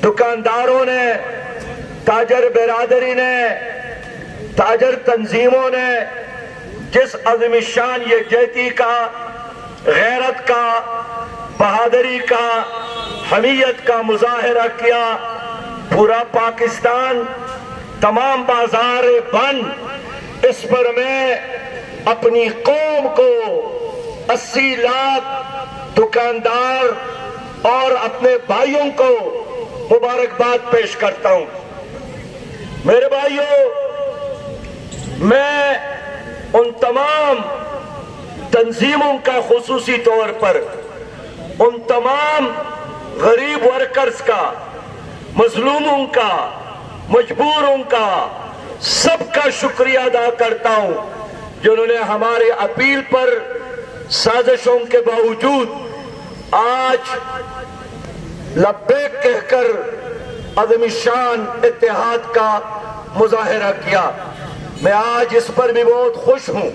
دکانداروں نے، تاجر برادری نے، تاجر تنظیموں نے جس عظیم الشان یکجہتی کا، غیرت کا، بہادری کا، حمیت کا مظاہرہ کیا، پورا پاکستان، تمام بازار بند، اس پر میں اپنی قوم کو 80 لاکھ دکاندار اور اپنے بھائیوں کو مبارکباد پیش کرتا ہوں۔ میرے بھائیوں، میں ان تمام تنظیموں کا خصوصی طور پر ان تمام غریب ورکرز کا، مظلوموں کا، مجبوروں کا، سب کا شکریہ ادا کرتا ہوں جنہوں نے ہمارے اپیل پر سازشوں کے باوجود آج لبیک کہہ کر عظیم الشان اتحاد کا مظاہرہ کیا۔ میں آج اس پر بھی بہت خوش ہوں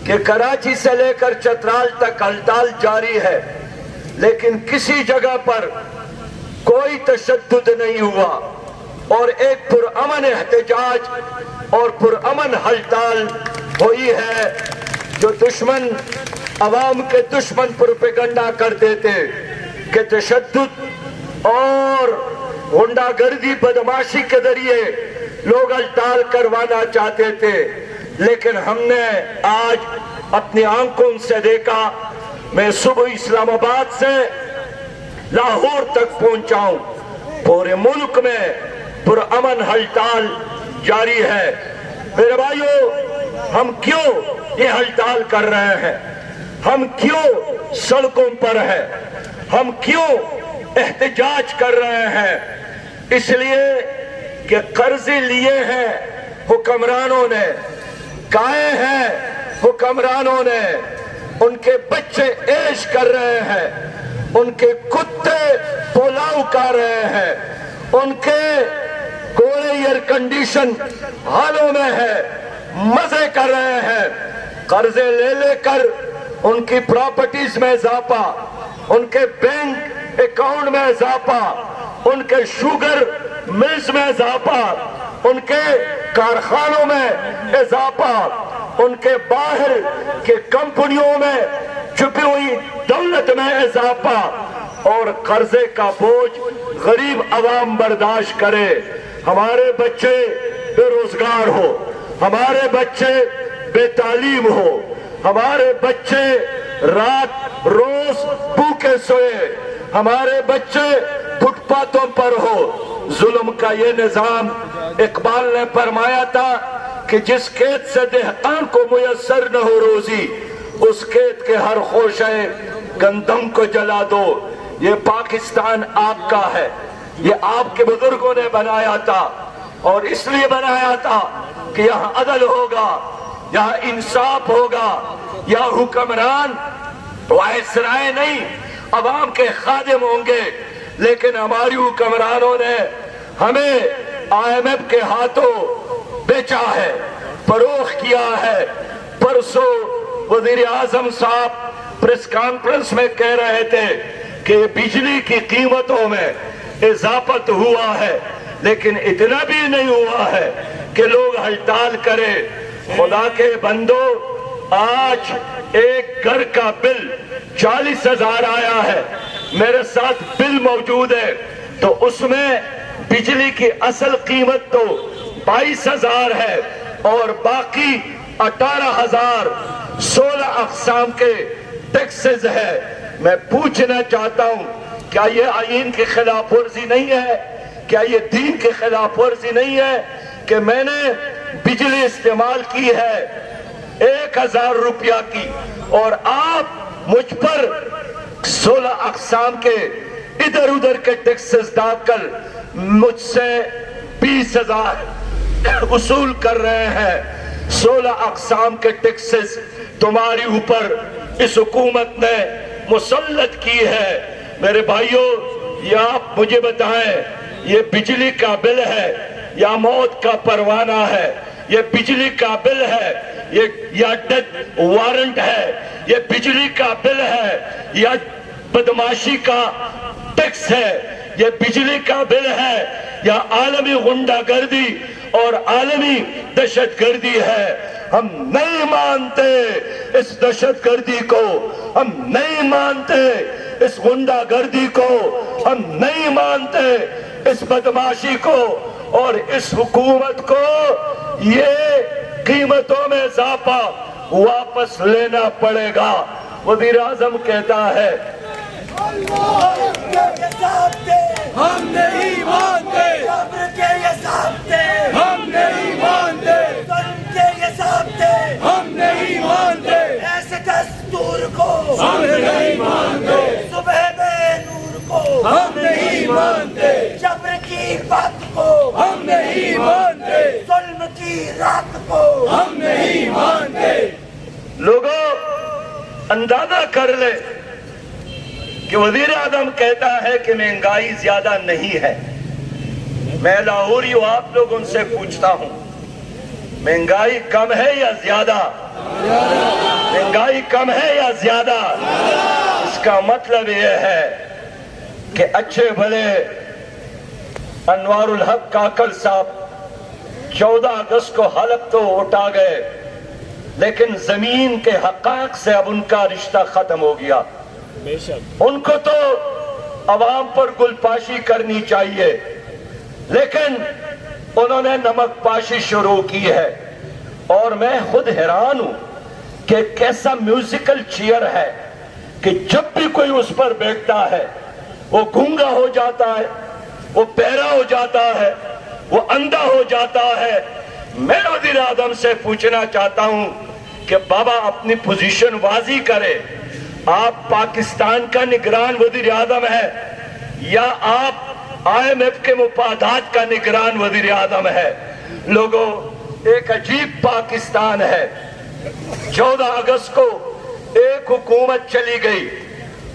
کہ کراچی سے لے کر چترال تک ہڑتال جاری ہے، لیکن کسی جگہ پر کوئی تشدد نہیں ہوا اور ایک پرامن احتجاج اور پرامن ہڑتال ہوئی ہے۔ جو دشمن، عوام کے دشمن پروپیگنڈا کرتے تھے کہ تشدد اور غنڈہ گردی بدماشی کے ذریعے لوگ ہڑتال کروانا چاہتے تھے، لیکن ہم نے آج اپنی آنکھوں سے دیکھا۔ میں صبح اسلام آباد سے لاہور تک پہنچا ہوں، پورے ملک میں پرامن ہڑتال جاری ہے۔ میرے بھائیوں، ہم کیوں یہ ہڑتال کر رہے ہیں؟ ہم کیوں سڑکوں پر ہیں؟ ہم کیوں احتجاج کر رہے ہیں؟ اس لیے کہ قرضے لیے ہیں حکمرانوں نے، کھائے ہیں حکمرانوں نے، ان کے بچے عیش کر رہے ہیں، ان کے کتے پلاؤ کھا رہے ہیں، ان کے گھوڑے ایئر کنڈیشن حالوں میں ہے، مزے کر رہے ہیں۔ قرضے لے لے کر ان کی پراپرٹیز میں اضافہ، ان کے بینک اکاؤنٹ میں اضافہ، ان کے شوگر ملز میں اضافہ، ان کے کارخانوں میں اضافہ، ان کے باہر کے کمپنیوں میں چھپی ہوئی دولت میں اضافہ، اور قرضے کا بوجھ غریب عوام برداشت کرے۔ ہمارے بچے بے روزگار ہو، ہمارے بچے بے تعلیم ہو، ہمارے بچے رات روز بھوکے سوئے، ہمارے بچے فٹ پاتھوں پر ہو۔ ظلم کا یہ نظام، اقبال نے فرمایا تھا کہ جس کھیت سے دہقان کو میسر نہ ہو روزی، اس کھیت کے ہر خوشے گندم کو جلا دو۔ یہ پاکستان آپ کا ہے، یہ آپ کے بزرگوں نے بنایا تھا، اور اس لیے بنایا تھا کہ یہاں عدل ہوگا، یہاں انصاف ہوگا، یہاں حکمران وائسرائے نہیں، عوام کے خادم ہوں گے۔ لیکن ہماری حکمرانوں نے ہمیں IMF کے ہاتھوں بیچا ہے، فروخت کیا ہے۔ پرسوں وزیر اعظم صاحب پریس کانفرنس میں کہہ رہے تھے کہ بجلی کی قیمتوں میں اضافت ہوا ہے، لیکن اتنا بھی نہیں ہوا ہے کہ لوگ ہڑتال کریں۔ خدا کے بندو، آج ایک گھر کا بل 40,000 آیا ہے، میرے ساتھ بل موجود ہے، تو اس میں بجلی کی اصل قیمت تو 22,000 ہے اور باقی 18,000 16 اقسام کے ٹیکسز ہے۔ میں پوچھنا چاہتا ہوں، کیا یہ آئین کی خلاف ورزی نہیں ہے؟ کیا یہ دین کی خلاف ورزی نہیں ہے کہ میں نے بجلی استعمال کی ہے 1,000 روپیہ کی، اور آپ مجھ پر 16 اقسام کے ادھر ادھر کے ٹیکسز ڈال کر مجھ سے 20,000 وصول کر رہے ہیں۔ 16 اقسام کے ٹیکسز تمہاری اوپر اس حکومت نے مسلط کی ہے۔ میرے بھائیوں، یہ آپ مجھے بتائیں، یہ بجلی کا بل ہے یا موت کا پروانہ ہے؟ یہ بجلی کا بل ہے یا ڈیتھ وارنٹ ہے؟ یہ بجلی کا بل ہے یا بدماشی کا ٹیکس ہے؟ یہ بجلی کا بل ہے یا عالمی غنڈہ گردی اور عالمی دہشت گردی ہے؟ ہم نہیں مانتے اس دہشت گردی کو، ہم نہیں مانتے اس غنڈہ گردی کو، ہم نہیں مانتے اس بدماشی کو، اور اس حکومت کو یہ قیمتوں میں اضافہ واپس لینا پڑے گا۔ وزیر اعظم کہتا ہے ہم نہیں مانتے، صبر کے یہ ضابطے ہم نہیں مانتے، ظلم کے یہ ضابطے ہم نہیں مانتے، ایسے دستور کو ہم نہیں مانتے، صبح بے نور کو ہم نہیں مانتے، جبر کی بات کو ہم نہیں مانتے، ظلم کی رات کو ہم نہیں مانتے۔ لوگوں اندازہ کر لے کہ وزیر اعظم کہتا ہے کہ مہنگائی زیادہ نہیں ہے۔ میں لاہوری ہوں، آپ لوگوں سے پوچھتا ہوں، مہنگائی کم ہے یا زیادہ؟ مہنگائی کم ہے یا زیادہ؟ اس کا مطلب یہ ہے کہ اچھے بھلے انوار الحق کاکڑ صاحب 14 اگست کو حلب تو اٹھا گئے، لیکن زمین کے حقائق سے اب ان کا رشتہ ختم ہو گیا۔ ان کو تو عوام پر گل پاشی کرنی چاہیے، لیکن انہوں نے نمک پاشی شروع کی ہے، اور میں خود حیران ہوں کہ کیسا میوزیکل چیئر ہے کہ جب بھی کوئی اس پر بیٹھتا ہے وہ گونگا ہو جاتا ہے، وہ بہرا ہو جاتا ہے، وہ اندھا ہو جاتا ہے۔ میں وزیر اعظم سے پوچھنا چاہتا ہوں کہ بابا اپنی پوزیشن واضح کرے، آپ پاکستان کا نگران وزیر اعظم ہے یا آپ IMF کے مفادات کا نگران وزیر اعظم ہے؟ لوگوں ایک عجیب پاکستان ہے۔ 14 اگست کو ایک حکومت چلی گئی،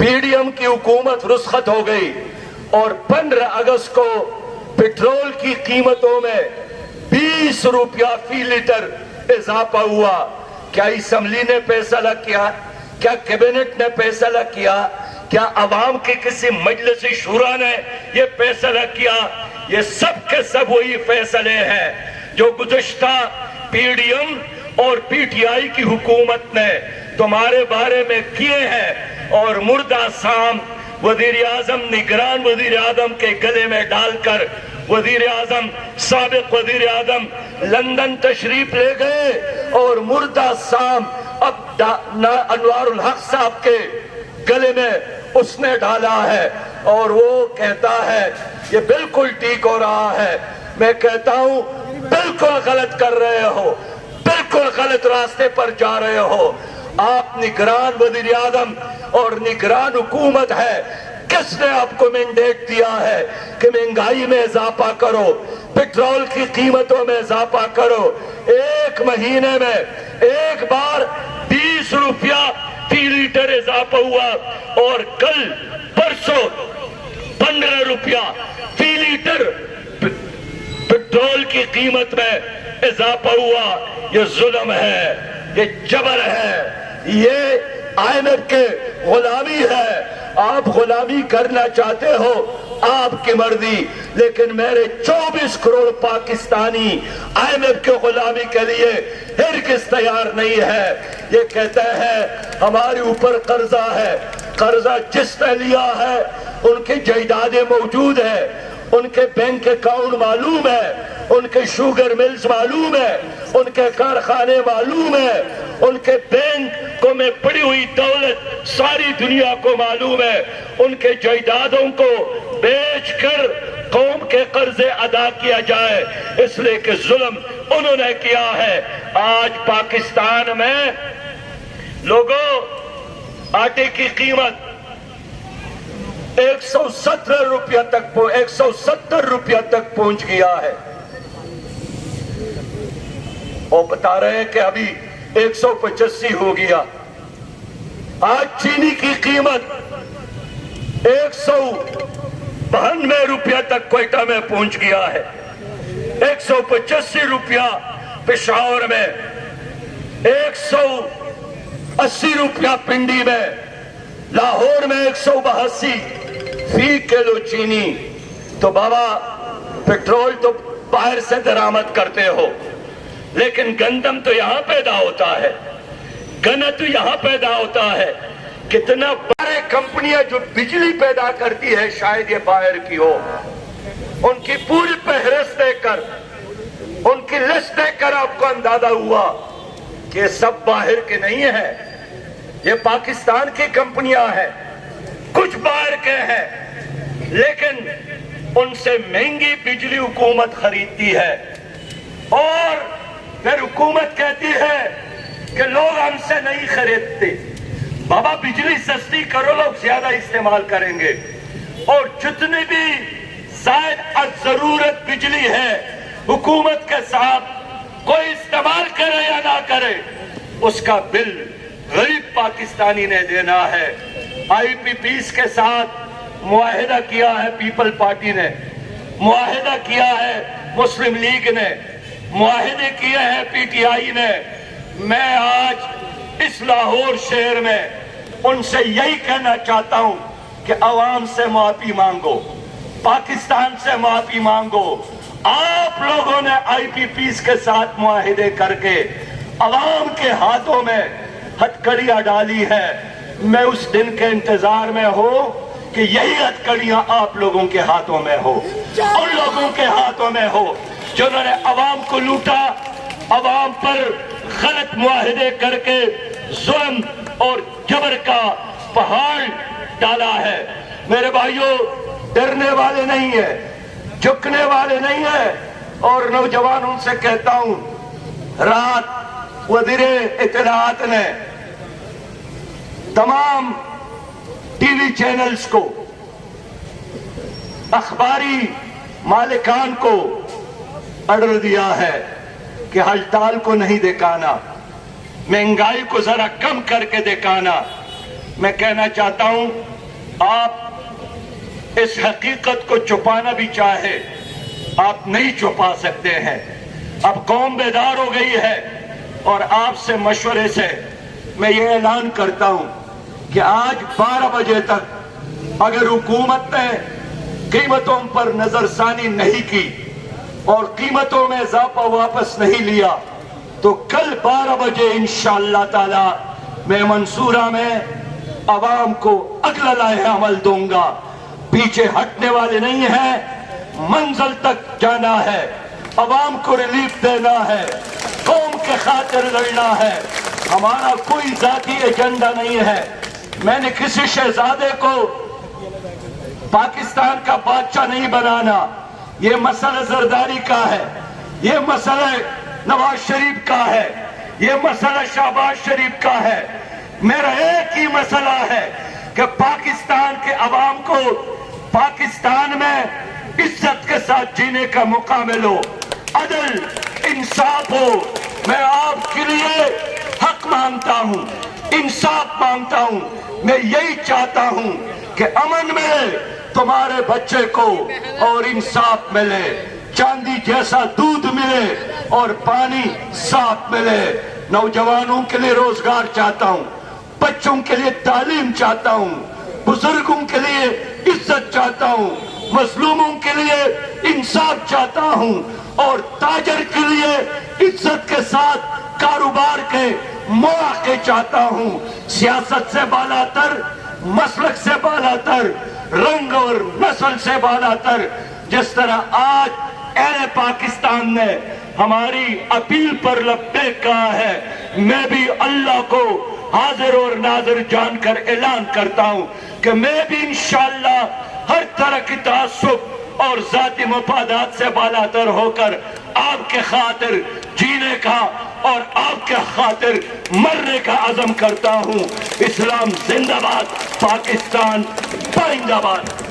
PDM کی حکومت رخصت ہو گئی، اور 15 اگست کو پیٹرول کی قیمتوں میں 20 روپیہ فی لیٹر اضافہ ہوا۔ کیا اسمبلی نے فیصلہ کیا؟ کیا کیبنٹ نے فیصلہ کیا؟ کیا عوام کے کسی مجلس شورا نے یہ فیصلہ کیا؟ یہ سب کے سب وہی فیصلے ہیں جو گزشتہ PDM اور PTI کی حکومت نے تمہارے بارے میں کیے ہیں، اور مردہ سام وزیر اعظم نگران وزیر اعظم کے گلے میں ڈال کر وزیر اعظم سابق وزیر اعظم لندن تشریف لے گئے، اور مردہ سام اب انوار الحق صاحب کے گلے میں اس نے ڈالا ہے، اور وہ کہتا ہے یہ بالکل ٹھیک ہو رہا ہے۔ میں کہتا ہوں بالکل غلط کر رہے ہو، بالکل غلط راستے پر جا رہے ہو۔ آپ نگران وزیر اعظم اور نگران حکومت ہے، کس نے آپ کو مینڈیٹ دیا ہے کہ مہنگائی میں اضافہ کرو، پیٹرول کی قیمتوں میں اضافہ کرو؟ ایک مہینے میں ایک بار 20 روپیہ فی لیٹر اضافہ ہوا، اور کل پرسوں 15 روپیہ فی لیٹر پیٹرول کی قیمت میں اضافہ ہوا۔ یہ ظلم ہے، یہ جبر ہے، یہ IMF کے غلامی ہے۔ آپ غلامی کرنا چاہتے ہو آپ کی مرضی، لیکن میرے 24 کروڑ پاکستانی IMF کے غلامی کے لیے ہرگز تیار نہیں ہے۔ یہ کہتے ہیں ہمارے اوپر قرضہ ہے، قرضہ جس نے لیا ہے ان کی جائیدادیں موجود ہیں، ان کے بینک اکاؤنٹ معلوم ہے، ان کے شوگر ملز معلوم ہے، ان کے کارخانے معلوم ہے، ان کے بینکوں میں پڑی ہوئی دولت ساری دنیا کو معلوم ہے۔ ان کے جائیدادوں کو بیچ کر قوم کے قرضے ادا کیا جائے، اس لیے کہ ظلم انہوں نے کیا ہے۔ آج پاکستان میں لوگوں آٹے کی قیمت 170 روپیہ تک 170 روپیہ تک پہنچ گیا ہے، اور بتا رہے ہیں کہ ابھی 185 ہو گیا۔ آج چینی کی قیمت 192 روپیہ تک کوئٹہ میں پہنچ گیا ہے، 185 روپیہ پشاور میں، 180 روپیہ پنڈی میں، لاہور میں 182 فی کلو چینی، تو بابا پیٹرول تو باہر سے درآمد کرتے ہو، لیکن گندم تو یہاں پیدا ہوتا ہے، گنا تو یہاں پیدا ہوتا ہے. کتنا بڑے کمپنیاں جو بجلی پیدا کرتی ہے شاید یہ باہر کی ہو. ان کی پوری فہرست دے کر، ان کی لسٹ دے کر آپ کو اندازہ ہوا کہ یہ سب باہر کے نہیں ہیں، یہ پاکستان کی کمپنیاں ہیں. کچھ باہر کے ہیں لیکن ان سے مہنگی بجلی حکومت خریدتی ہے، اور پھر حکومت کہتی ہے کہ لوگ ہم سے نہیں خریدتے. بابا بجلی سستی کرو، لوگ زیادہ استعمال کریں گے، اور جتنی بھی زائد از ضرورت بجلی ہے حکومت کے ساتھ کوئی استعمال کرے یا نہ کرے اس کا بل غریب پاکستانی نے دینا ہے. آئی پی پیز کے ساتھ معاہدہ کیا ہے پیپل پارٹی نے، معاہدہ کیا ہے مسلم لیگ نے، معاہدے کیے ہیں پی ٹی آئی نے. میں آج اس لاہور شہر میں ان سے یہی کہنا چاہتا ہوں کہ عوام سے معافی مانگو، پاکستان سے معافی مانگو. آپ لوگوں نے آئی پی پیز کے ساتھ معاہدے کر کے عوام کے ہاتھوں میں ہتھکڑیاں ڈالی ہے. میں اس دن کے انتظار میں ہوں کہ یہی ہتھکڑیاں آپ لوگوں کے ہاتھوں میں ہو، ان لوگوں کے ہاتھوں میں ہو جنہوں نے عوام کو لوٹا، عوام پر غلط معاہدے کر کے ظلم اور جبر کا پہاڑ ڈالا ہے. میرے بھائیوں، ڈرنے والے نہیں ہیں، جھکنے والے نہیں ہیں. اور نوجوانوں سے کہتا ہوں، رات وزیر اطلاعات نے تمام ٹی وی چینلز کو، اخباری مالکان کو آرڈر دیا ہے کہ ہڑتال کو نہیں دکھانا، مہنگائی کو ذرا کم کر کے دکھانا. میں کہنا چاہتا ہوں، آپ اس حقیقت کو چھپانا بھی چاہے آپ نہیں چھپا سکتے ہیں. اب قوم بیدار ہو گئی ہے، اور آپ سے مشورے سے میں یہ اعلان کرتا ہوں کہ آج 12 بجے تک اگر حکومت نے قیمتوں پر نظر ثانی نہیں کی اور قیمتوں میں اضافہ واپس نہیں لیا تو کل 12 بجے انشاءاللہ تعالی میں منصورہ میں عوام کو اگلا لائحہ عمل دوں گا. پیچھے ہٹنے والے نہیں ہیں، منزل تک جانا ہے، عوام کو ریلیف دینا ہے، قوم کے خاطر لڑنا ہے. ہمارا کوئی ذاتی ایجنڈا نہیں ہے. میں نے کسی شہزادے کو پاکستان کا بادشاہ نہیں بنانا. یہ مسئلہ زرداری کا ہے، یہ مسئلہ نواز شریف کا ہے، یہ مسئلہ شہباز شریف کا ہے. میرا ایک ہی مسئلہ ہے کہ پاکستان کے عوام کو پاکستان میں عزت کے ساتھ جینے کا موقع ملو، عدل انصاف ہو. میں آپ کے لیے حق مانگتا ہوں، انصاف مانگتا ہوں. میں یہی چاہتا ہوں کہ امن ملے تمہارے بچے کو اور انصاف ملے، چاندی جیسا دودھ ملے اور پانی صاف ملے. نوجوانوں کے لیے روزگار چاہتا ہوں، بچوں کے لیے تعلیم چاہتا ہوں، بزرگوں کے لیے عزت چاہتا ہوں، مظلوموں کے لیے انصاف چاہتا ہوں، اور تاجر کے لیے عزت کے ساتھ کاروبار کے مواقع چاہتا ہوں. سیاست سے بالا تر، مسلک سے بالا تر، رنگ اور نسل سے بالا تر. جس طرح آج اہل پاکستان نے ہماری اپیل پر لبیک کہا ہے، میں بھی اللہ کو حاضر اور ناظر جان کر اعلان کرتا ہوں کہ میں بھی انشاءاللہ ہر طرح کی تعصب اور ذاتی مفادات سے بالا تر ہو کر آپ کے خاطر جینے کا اور آپ کے خاطر مرنے کا عزم کرتا ہوں. اسلام زندہ باد، پاکستان پائندہ باد.